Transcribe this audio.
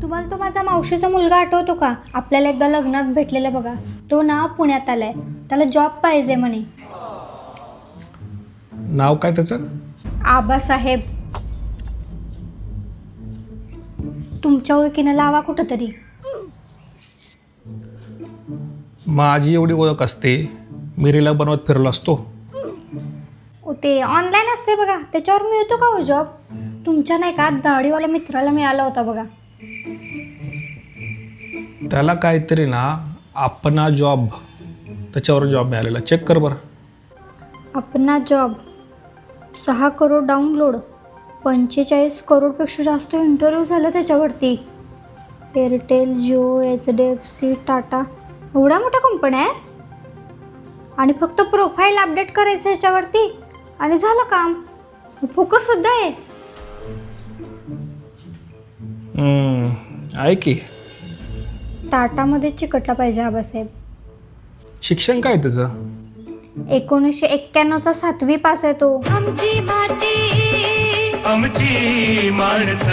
तुम्हाला तो माझा मावशीचा मुलगा आठवतो का? आपल्याला एकदा लग्नात भेटलेला बघा. तो ना पुण्यात आलाय, त्याला जॉब पाहिजे म्हणे. नाव काय त्याचं? आबासाहेब. तुमच्या ओळखीनं लावा कुठंतरी. माझी एवढी ओळख असते, मिरीला बनवत फिरलो असतो. ते ऑनलाईन असते बघा, त्याच्यावर मिळतो का हो जॉब? तुमच्या नाही का दाढीवाल्या मित्राला मिळाला होता बघा. त्याला काहीतरी ना अपना जॉब त्याच्यावर जॉब मिळालेला. चेक कर बरं. अपना जॉब 6 करोड डाउनलोड, 45 करोडपेक्षा जास्त इंटरव्ह्यू झालं त्याच्यावरती. एअरटेल, जिओ, HDFC, टाटा, एवढ्या मोठ्या कंपन्या आहेत. आणि फक्त प्रोफाईल अपडेट करायचं ह्याच्यावरती आणि झालं काम. फुकटसुद्धा आहे. आहे की. टाटामध्ये चिकटला पाहिजे आबासाहेब. शिक्षण काय त्याचं? 1991चा 7वी पास आहे तो. आमची माती आमची माणसं